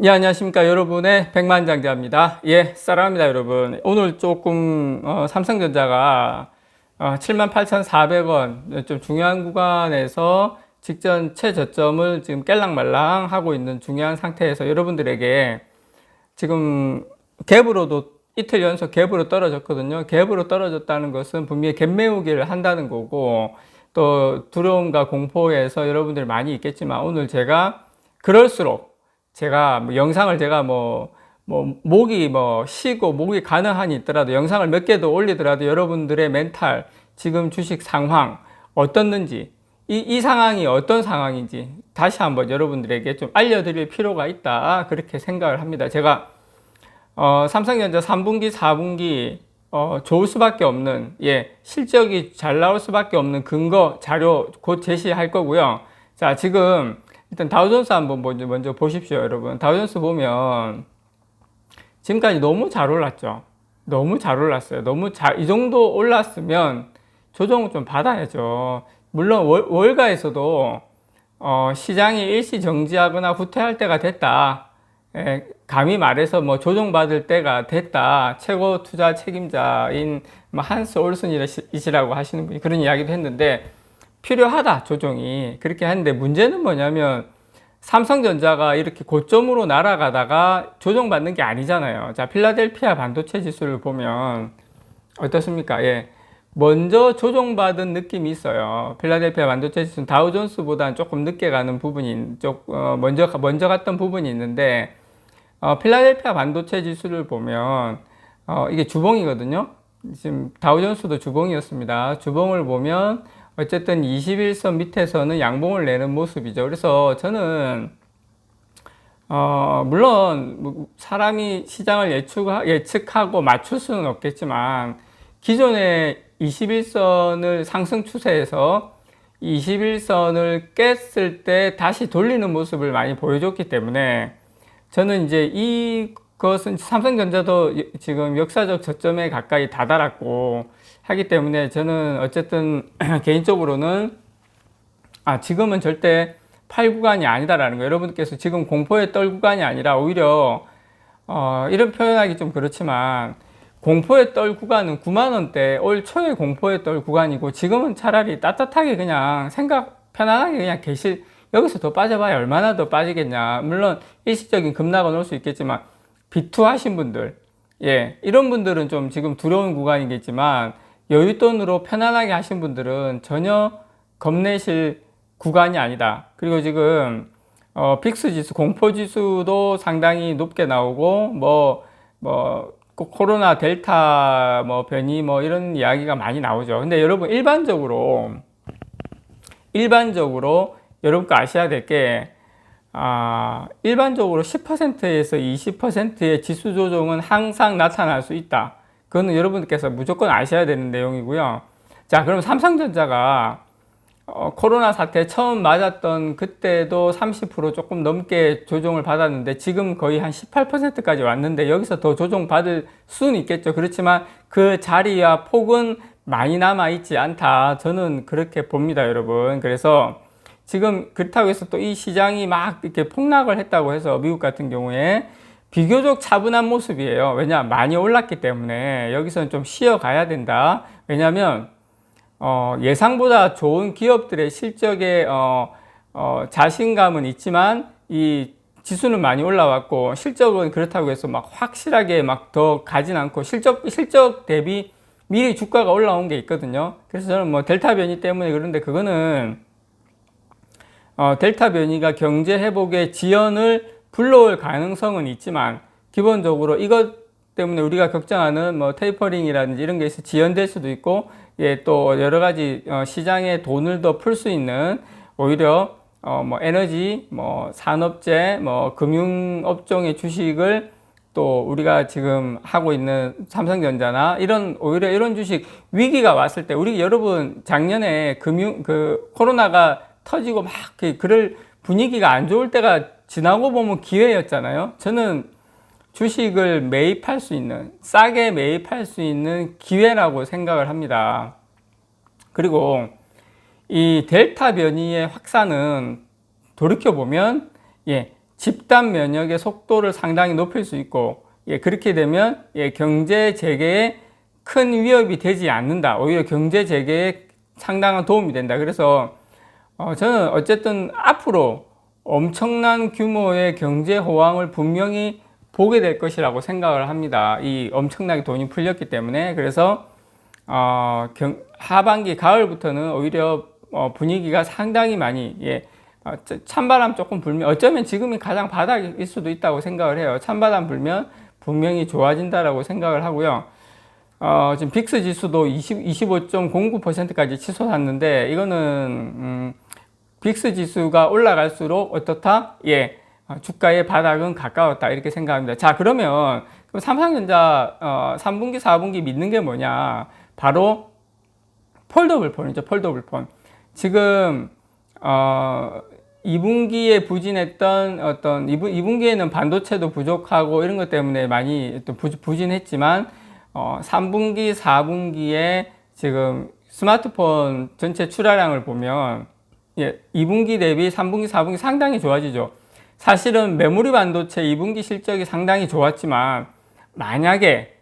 예, 안녕하십니까. 여러분의 백만장자입니다. 예, 사랑합니다, 여러분. 오늘 조금, 삼성전자가 78,400원, 좀 중요한 구간에서 직전 최저점을 지금 깰랑말랑 하고 있는 중요한 상태에서 여러분들에게 지금 갭으로도 이틀 연속 갭으로 떨어졌거든요. 갭으로 떨어졌다는 것은 분명히 갭 메우기를 한다는 거고, 또 두려움과 공포에서 여러분들이 많이 있겠지만 오늘 제가 그럴수록 제가 영상을 제가 목이 쉬고 목이 가능한이 있더라도 영상을 몇 개 더 올리더라도 여러분들의 멘탈, 지금 주식 상황 어떻는지, 이 상황이 어떤 상황인지 다시 한번 여러분들에게 좀 알려드릴 필요가 있다. 그렇게 생각을 합니다. 제가, 삼성전자 3분기, 4분기, 좋을 수밖에 없는, 실적이 잘 나올 수밖에 없는 근거, 자료 곧 제시할 거고요. 자, 지금, 일단 다우존스 한번 먼저 보십시오, 여러분. 다우존스 보면 지금까지 너무 잘 올랐죠. 너무 잘 올랐어요. 이 정도 올랐으면 조정을 좀 받아야죠. 물론 월가에서도 시장이 일시 정지하거나 후퇴할 때가 됐다. 감히 말해서 조정받을 때가 됐다. 최고 투자 책임자인 한스 올슨이시라고 하시는 분이 그런 이야기도 했는데 필요하다, 조정이. 그렇게 하는데 문제는 뭐냐면 삼성전자가 이렇게 고점으로 날아가다가 조정받는 게 아니잖아요. 자, 필라델피아 반도체 지수를 보면 어떻습니까? 먼저 조정받은 느낌이 있어요. 필라델피아 반도체 지수는 다우존스보다는 조금 늦게 가는 부분이, 먼저 갔던 부분이 있는데, 필라델피아 반도체 지수를 보면, 이게 주봉이거든요. 지금 다우존스도 주봉이었습니다. 주봉을 보면, 어쨌든 21선 밑에서는 양봉을 내는 모습이죠. 그래서 저는 물론 사람이 시장을 예측하고 맞출 수는 없겠지만 기존의 21선을 상승 추세에서 21선을 깼을 때 다시 돌리는 모습을 많이 보여줬기 때문에 저는 이제 이것은 삼성전자도 지금 역사적 저점에 가까이 다다랐고 하기 때문에 저는 어쨌든 개인적으로는 지금은 절대 팔 구간이 아니다라는 거. 여러분께서 지금 공포에 떨 구간이 아니라 오히려 이런 표현하기 좀 그렇지만 공포에 떨 구간은 9만원대 올 초에 공포에 떨 구간이고 지금은 차라리 따뜻하게 그냥 편안하게 그냥 여기서 더 빠져봐야 얼마나 더 빠지겠냐. 물론 일시적인 급락은 올 수 있겠지만 비투하신 분들, 이런 분들은 좀 지금 두려운 구간이겠지만 여윳돈으로 편안하게 하신 분들은 전혀 겁내실 구간이 아니다. 그리고 지금 빅스 지수, 공포 지수도 상당히 높게 나오고 코로나 델타 변이 이런 이야기가 많이 나오죠. 근데 여러분 일반적으로 여러분께 아셔야 될 게 일반적으로 10%에서 20%의 지수 조정은 항상 나타날 수 있다. 그거는 여러분께서 무조건 아셔야 되는 내용이고요. 자, 그럼 삼성전자가 코로나 사태 처음 맞았던 그때도 30% 조금 넘게 조정을 받았는데 지금 거의 한 18%까지 왔는데 여기서 더 조정받을 수는 있겠죠. 그렇지만 그 자리와 폭은 많이 남아있지 않다. 저는 그렇게 봅니다, 여러분. 그래서 지금 그렇다고 해서 또 이 시장이 막 이렇게 폭락을 했다고 해서 미국 같은 경우에 비교적 차분한 모습이에요. 왜냐? 많이 올랐기 때문에 여기서는 좀 쉬어가야 된다. 왜냐면 예상보다 좋은 기업들의 실적에 자신감은 있지만 이 지수는 많이 올라왔고 실적은 그렇다고 해서 막 확실하게 막 더 가진 않고 실적 대비 미리 주가가 올라온 게 있거든요. 그래서 저는 델타 변이 때문에 그런데 그거는 델타 변이가 경제 회복의 지연을 불러올 가능성은 있지만 기본적으로 이것 때문에 우리가 걱정하는 테이퍼링이라든지 이런 게 있어 지연될 수도 있고 또 여러 가지 시장에 돈을 더 풀 수 있는 오히려 에너지, 산업재, 금융업종의 주식을 또 우리가 지금 하고 있는 삼성전자나 오히려 이런 주식 위기가 왔을 때 여러분 작년에 코로나가 터지고 막 그럴 분위기가 안 좋을 때가 지나고 보면 기회였잖아요. 저는 주식을 매입할 수 있는, 싸게 매입할 수 있는 기회라고 생각을 합니다. 그리고 이 델타 변이의 확산은 돌이켜보면 집단 면역의 속도를 상당히 높일 수 있고, 예, 그렇게 되면 예, 경제 재개에 큰 위협이 되지 않는다. 오히려 경제 재개에 상당한 도움이 된다. 그래서 저는 어쨌든 앞으로 엄청난 규모의 경제 호황을 분명히 보게 될 것이라고 생각을 합니다. 이 엄청나게 돈이 풀렸기 때문에. 그래서 하반기 가을부터는 오히려 분위기가 상당히 많이 예, 찬바람 조금 불면 어쩌면 지금이 가장 바닥일 수도 있다고 생각을 해요. 찬바람 불면 분명히 좋아진다라고 생각을 하고요. 지금 빅스 지수도 25.09%까지 치솟았는데 이거는 빅스 지수가 올라갈수록 어떻다? 예, 주가의 바닥은 가까웠다 이렇게 생각합니다. 자, 그럼 삼성전자 3분기, 4분기 믿는 게 뭐냐? 바로 폴더블 폰이죠. 폴더블 폰. 지금 2분기에 부진했던 2분기에는 반도체도 부족하고 이런 것 때문에 많이 또 부진했지만 3분기, 4분기에 지금 스마트폰 전체 출하량을 보면 예, 2분기 대비 3분기, 4분기 상당히 좋아지죠. 사실은 메모리 반도체 2분기 실적이 상당히 좋았지만 만약에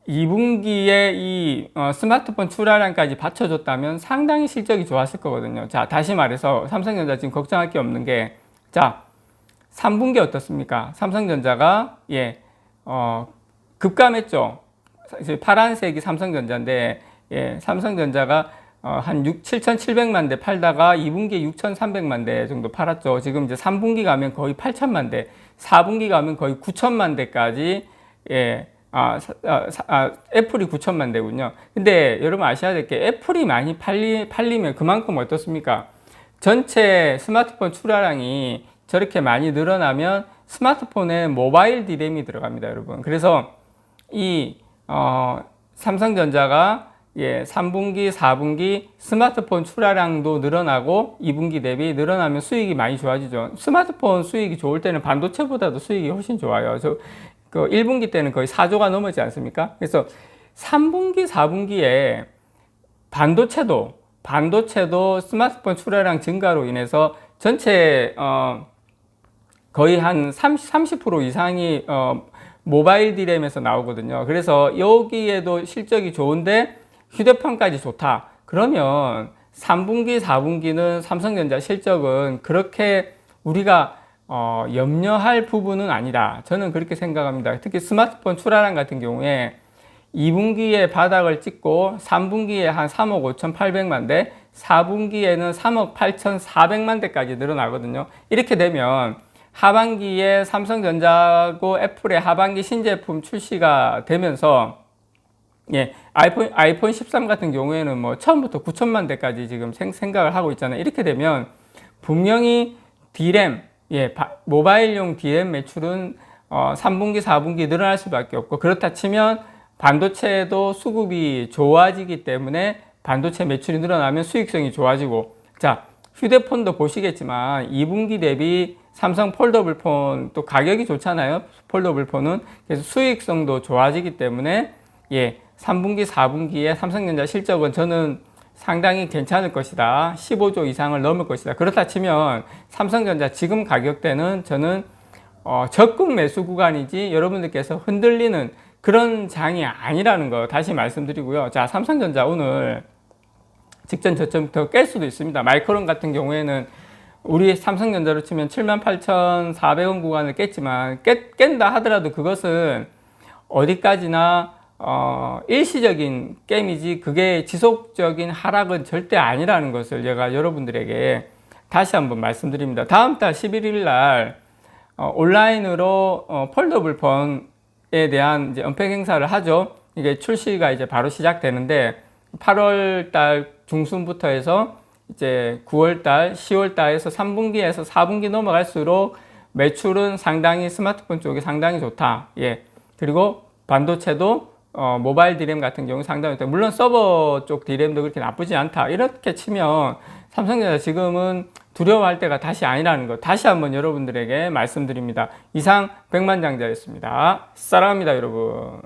2분기에 이 스마트폰 출하량까지 받쳐줬다면 상당히 실적이 좋았을 거거든요. 자, 다시 말해서 삼성전자 지금 걱정할 게 없는 게, 자, 3분기 어떻습니까? 삼성전자가 예, 급감했죠. 파란색이 삼성전자인데 예, 삼성전자가 한 7,700만 대 팔다가 2분기에 6,300만 대 정도 팔았죠. 지금 이제 3분기 가면 거의 8,000만 대, 4분기 가면 거의 9,000만 대까지 예, 애플이 9,000만 대군요. 근데 여러분 아셔야 될 게 애플이 많이 팔리면 그만큼 어떻습니까? 전체 스마트폰 출하량이 저렇게 많이 늘어나면 스마트폰에 모바일 디램이 들어갑니다, 여러분. 그래서 이 삼성전자가 예, 3분기, 4분기 스마트폰 출하량도 늘어나고 2분기 대비 늘어나면 수익이 많이 좋아지죠. 스마트폰 수익이 좋을 때는 반도체보다도 수익이 훨씬 좋아요. 그 1분기 때는 거의 4조가 넘지 않습니까? 그래서 3분기, 4분기에 반도체도 스마트폰 출하량 증가로 인해서 전체 거의 한 30% 이상이 모바일 디램에서 나오거든요. 그래서 여기에도 실적이 좋은데 휴대폰까지 좋다. 그러면 3분기, 4분기는 삼성전자 실적은 그렇게 우리가 염려할 부분은 아니다. 저는 그렇게 생각합니다. 특히 스마트폰 출하량 같은 경우에 2분기에 바닥을 찍고 3분기에 한 3억 5,800만 대, 4분기에는 3억 8,400만 대까지 늘어나거든요. 이렇게 되면 하반기에 삼성전자하고 애플의 하반기 신제품 출시가 되면서 예, 아이폰 13 같은 경우에는 뭐 처음부터 9천만 대까지 지금 생각을 하고 있잖아요. 이렇게 되면 분명히 디램, 예, 모바일용 디램 매출은 3분기, 4분기 늘어날 수밖에 없고, 그렇다 치면 반도체도 수급이 좋아지기 때문에 반도체 매출이 늘어나면 수익성이 좋아지고, 자, 휴대폰도 보시겠지만 2분기 대비 삼성 폴더블 폰 또 가격이 좋잖아요. 폴더블 폰은. 그래서 수익성도 좋아지기 때문에 예, 3분기, 4분기에 삼성전자 실적은 저는 상당히 괜찮을 것이다. 15조 이상을 넘을 것이다. 그렇다 치면 삼성전자 지금 가격대는 저는 적극 매수 구간이지 여러분들께서 흔들리는 그런 장이 아니라는 거 다시 말씀드리고요. 자, 삼성전자 오늘 직전 저점부터 깰 수도 있습니다. 마이크론 같은 경우에는 우리 삼성전자로 치면 78,400원 구간을 깼지만 깬다 하더라도 그것은 어디까지나 일시적인 게임이지 그게 지속적인 하락은 절대 아니라는 것을 제가 여러분들에게 다시 한번 말씀드립니다. 다음 달 11일 날 온라인으로 폴더블 폰에 대한 이제 언팩 행사를 하죠. 이게 출시가 이제 바로 시작되는데 8월 달 중순부터 해서 이제 9월 달, 10월 달에서 3분기에서 4분기 넘어갈수록 매출은 상당히 스마트폰 쪽이 상당히 좋다. 예. 그리고 반도체도 모바일 디램 같은 경우 상당히 좋다. 물론 서버 쪽 디램도 그렇게 나쁘지 않다. 이렇게 치면 삼성전자 지금은 두려워할 때가 다시 아니라는 것 다시 한번 여러분들에게 말씀드립니다. 이상 백만장자였습니다. 사랑합니다, 여러분.